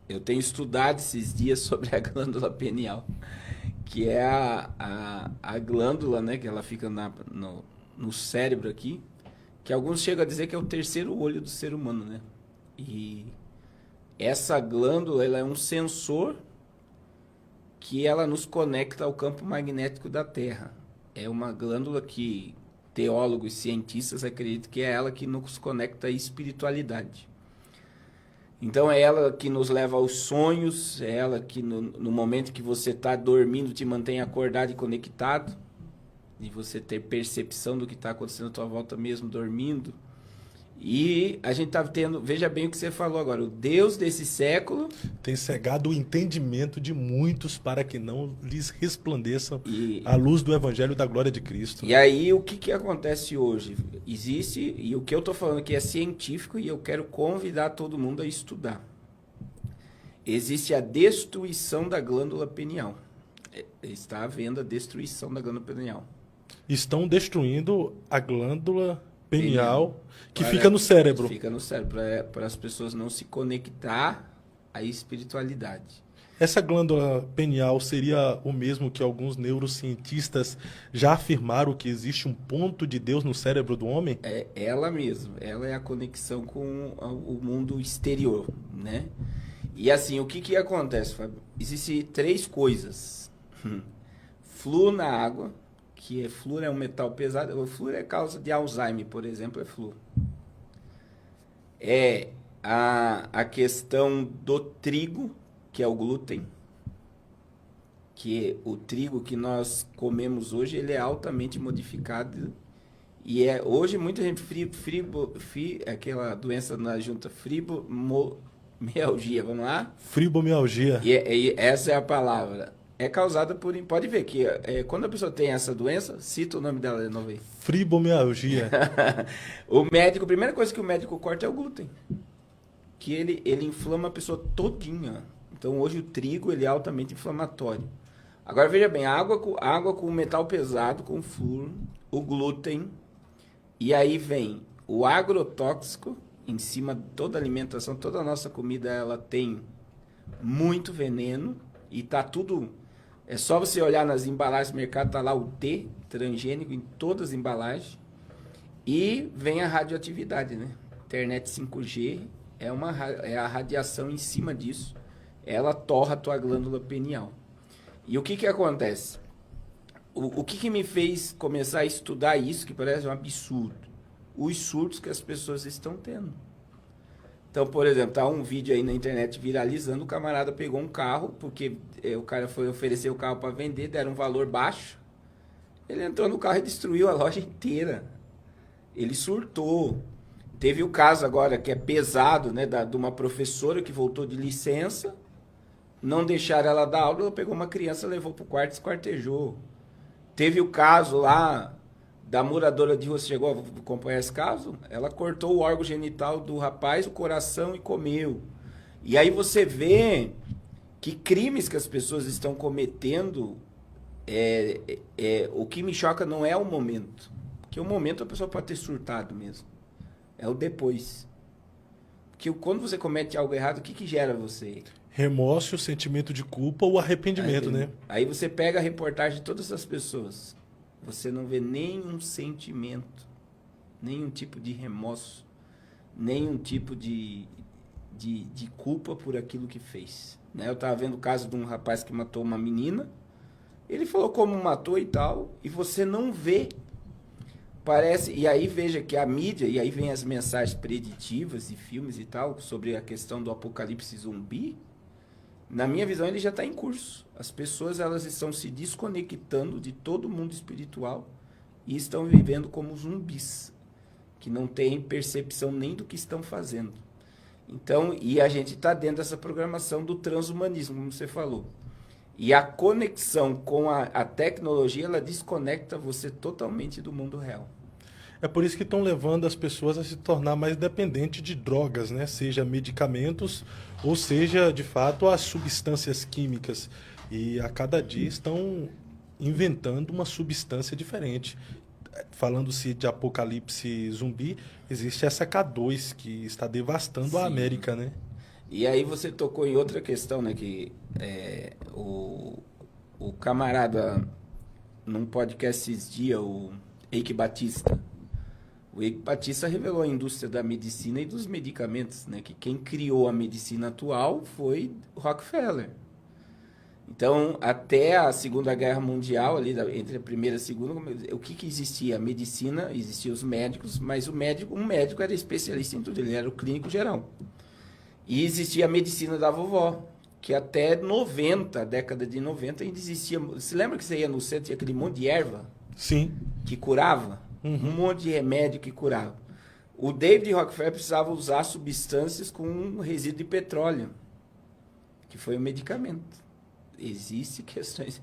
Eu tenho estudado esses dias sobre a glândula pineal, que é a glândula, né, que ela fica no cérebro aqui, que alguns chegam a dizer que é o terceiro olho do ser humano, né? E essa glândula, ela é um sensor que ela nos conecta ao campo magnético da Terra. É uma glândula que teólogos e cientistas acreditam que é ela que nos conecta à espiritualidade. Então é ela que nos leva aos sonhos, é ela que no momento que você está dormindo te mantém acordado e conectado, de você ter percepção do que está acontecendo à tua volta mesmo dormindo. E a gente está tendo, veja bem o que você falou agora, o Deus desse século. Tem cegado o entendimento de muitos para que não lhes resplandeça E, a luz do evangelho da glória de Cristo. e aí o que acontece hoje? Existe, e o que eu estou falando aqui é científico e eu quero convidar todo mundo a estudar. Existe a destruição da glândula pineal. Está havendo a destruição da glândula pineal. Estão destruindo a glândula pineal que Para- fica no cérebro. Fica no cérebro, para as pessoas não se conectar à espiritualidade. Essa glândula pineal seria o mesmo que alguns neurocientistas já afirmaram que existe um ponto de Deus no cérebro do homem? É ela mesma, ela é a conexão com o mundo exterior, né? E assim, o que acontece, Fábio? Existem três coisas. Flúor na água, que flúor é um metal pesado. O flúor é causa de Alzheimer, por exemplo, é flúor. É a questão do trigo, que é o glúten, que o trigo que nós comemos hoje, ele é altamente modificado e hoje muita gente aquela doença na junta fibromialgia, vamos lá? Fibromialgia. E essa é a palavra. É causada por, pode ver que quando a pessoa tem essa doença, cita o nome dela de novo aí. Fibromialgia. O médico, a primeira coisa que o médico corta é o glúten, que ele inflama a pessoa todinha. Então hoje o trigo ele é altamente inflamatório. Agora veja bem, água com metal pesado, com flúor, o glúten, e aí vem o agrotóxico, em cima de toda a alimentação, toda a nossa comida ela tem muito veneno, e tá tudo, é só você olhar nas embalagens do mercado, tá lá o T, transgênico, em todas as embalagens, e vem a radioatividade, né? Internet 5G é a radiação em cima disso, ela torra a tua glândula pineal. E o que acontece? O que me fez começar a estudar isso, que parece um absurdo? Os surtos que as pessoas estão tendo. Então, por exemplo, tá um vídeo aí na internet viralizando, o camarada pegou um carro, porque o cara foi oferecer o carro para vender, deram um valor baixo. Ele entrou no carro e destruiu a loja inteira. Ele surtou. Teve o caso agora que é pesado, né, de uma professora que voltou de licença, não deixaram ela dar aula, ela pegou uma criança, levou para o quarto e esquartejou. Teve o caso lá da moradora de rua, você chegou a acompanhar esse caso? Ela cortou o órgão genital do rapaz, o coração e comeu. E aí você vê que crimes que as pessoas estão cometendo, o que me choca não é o momento. Porque o momento a pessoa pode ter surtado mesmo. É o depois. Porque quando você comete algo errado, o que gera você? Remorso, sentimento de culpa ou arrependimento, né? Aí você pega a reportagem de todas as pessoas. Você não vê nenhum sentimento, nenhum tipo de remorso, nenhum tipo de culpa por aquilo que fez. Né? Eu estava vendo o caso de um rapaz que matou uma menina. Ele falou como matou e tal, e você não vê. Parece, e aí veja que a mídia, e aí vem as mensagens preditivas e filmes e tal, sobre a questão do apocalipse zumbi. Na minha visão, ele já está em curso. As pessoas elas estão se desconectando de todo o mundo espiritual e estão vivendo como zumbis, que não têm percepção nem do que estão fazendo. Então, e a gente está dentro dessa programação do transhumanismo, como você falou. E a conexão com a tecnologia, ela desconecta você totalmente do mundo real. É por isso que estão levando as pessoas a se tornar mais dependentes de drogas, né? Seja medicamentos ou seja, de fato, as substâncias químicas. E a cada dia estão inventando uma substância diferente. Falando-se de apocalipse zumbi, existe essa K2 que está devastando a Sim. América, né? E aí você tocou em outra questão, né? Que o camarada, num podcast esses dias, o Eike Batista. O Eike Batista revelou a indústria da medicina e dos medicamentos, né? Que quem criou a medicina atual foi Rockefeller. Então, até a Segunda Guerra Mundial, ali, entre a primeira e a segunda, o que existia? A medicina, existiam os médicos, mas um médico era especialista em tudo, ele era o clínico geral. E existia a medicina da vovó, que até a década de 90, ainda existia. Você lembra que você ia no centro e tinha aquele monte de erva? Sim. Que curava? Um monte de remédio que curava. O David Rockefeller precisava usar substâncias com resíduo de petróleo, que foi um medicamento. Existem questões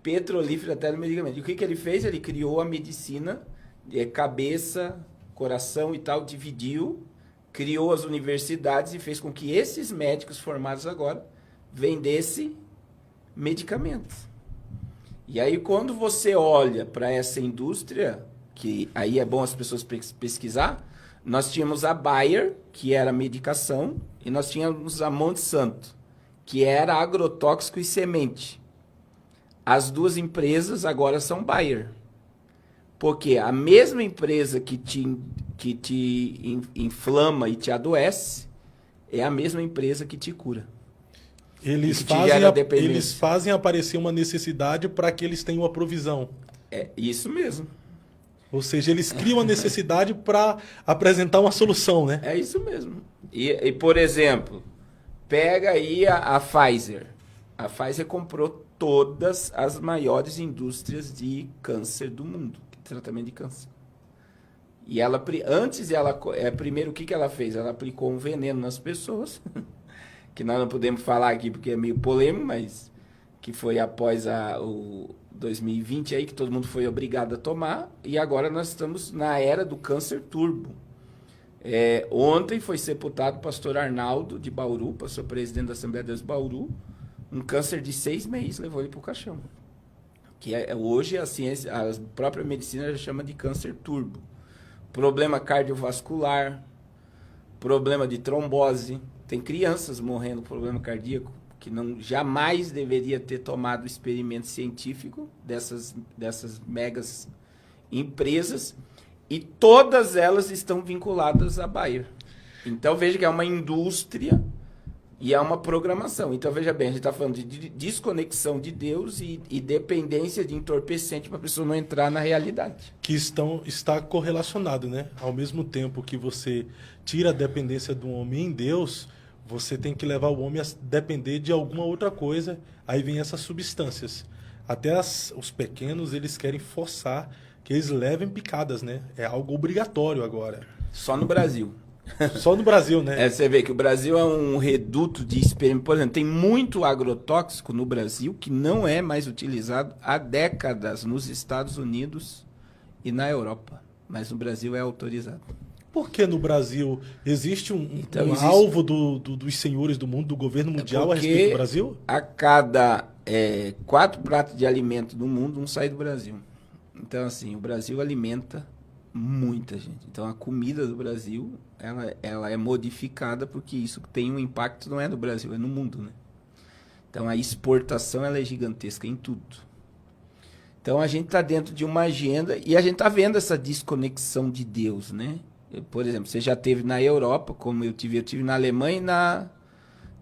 petrolíferas até no medicamento. E o que ele fez? Ele criou a medicina, cabeça, coração e tal, dividiu, criou as universidades e fez com que esses médicos formados agora vendessem medicamentos. E aí, quando você olha para essa indústria, que aí é bom as pessoas pesquisar, nós tínhamos a Bayer, que era medicação, e nós tínhamos a Monsanto, que era agrotóxico e semente. As duas empresas agora são Bayer. Porque a mesma empresa que te inflama e te adoece é a mesma empresa que te cura. Eles fazem aparecer uma necessidade para que eles tenham uma provisão. É isso mesmo. Ou seja, eles criam a necessidade para apresentar uma solução, né? É isso mesmo. E por exemplo, pega aí a Pfizer. A Pfizer comprou todas as maiores indústrias de câncer do mundo, tratamento de câncer. E ela, primeiro, o que ela fez? Ela aplicou um veneno nas pessoas, que nós não podemos falar aqui porque é meio polêmico, mas que foi após o 2020 aí, que todo mundo foi obrigado a tomar, e agora nós estamos na era do câncer turbo. Ontem foi sepultado o pastor Arnaldo de Bauru, pastor presidente da Assembleia de Deus de Bauru, um câncer de 6 meses, levou ele para o caixão. Que hoje a ciência, a própria medicina já chama de câncer turbo. Problema cardiovascular, problema de trombose, tem crianças morrendo com problema cardíaco, que jamais deveria ter tomado experimento científico dessas megas empresas, e todas elas estão vinculadas à Bayer. Então veja que é uma indústria e é uma programação. Então veja bem, a gente está falando de desconexão de Deus e dependência de entorpecente para a pessoa não entrar na realidade. Que está correlacionado, né? Ao mesmo tempo que você tira a dependência do homem em Deus, você tem que levar o homem a depender de alguma outra coisa. Aí vem essas substâncias. Até os pequenos, eles querem forçar que eles levem picadas, né? É algo obrigatório agora. Só no Brasil. Só no Brasil, né? Você vê que o Brasil é um reduto de experimento. Por exemplo, tem muito agrotóxico no Brasil que não é mais utilizado há décadas nos Estados Unidos e na Europa. Mas no Brasil é autorizado. Por que no Brasil existe alvo dos senhores do mundo, do governo mundial a respeito do Brasil? A cada 4 pratos de alimento do mundo, um sai do Brasil. Então, assim, o Brasil alimenta muita gente. Então, a comida do Brasil, ela é modificada porque isso tem um impacto, não é no Brasil, é no mundo, né? Então, a exportação, ela é gigantesca em tudo. Então, a gente está dentro de uma agenda e a gente está vendo essa desconexão de Deus, né? Por exemplo, você já esteve na Europa, como eu tive na Alemanha,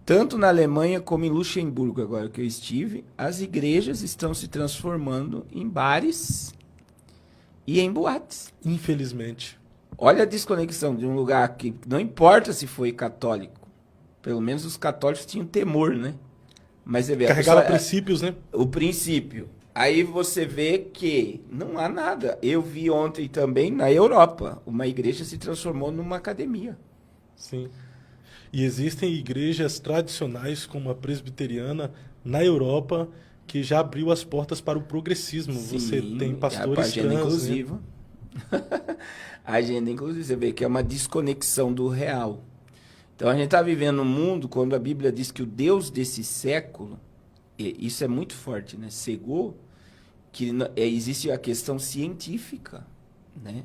tanto na Alemanha como em Luxemburgo, agora que eu estive, as igrejas estão se transformando em bares e em boates. Infelizmente. Olha a desconexão de um lugar que não importa se foi católico, pelo menos os católicos tinham temor, né? Mas você vê, carregaram princípios, né? O princípio. Aí você vê que não há nada. Eu vi ontem também na Europa, uma igreja se transformou numa academia. Sim. E existem igrejas tradicionais, como a presbiteriana, na Europa, que já abriu as portas para o progressismo. Sim, você tem pastores a agenda trans, inclusiva. Né? A agenda inclusiva, você vê que é uma desconexão do real. Então a gente está vivendo um mundo, quando a Bíblia diz que o Deus desse século, e isso é muito forte, né? Cegou, que existe a questão científica, né?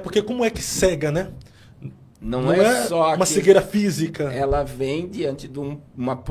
Porque como é que cega, né? Não é só uma que cegueira física. ela vem diante de uma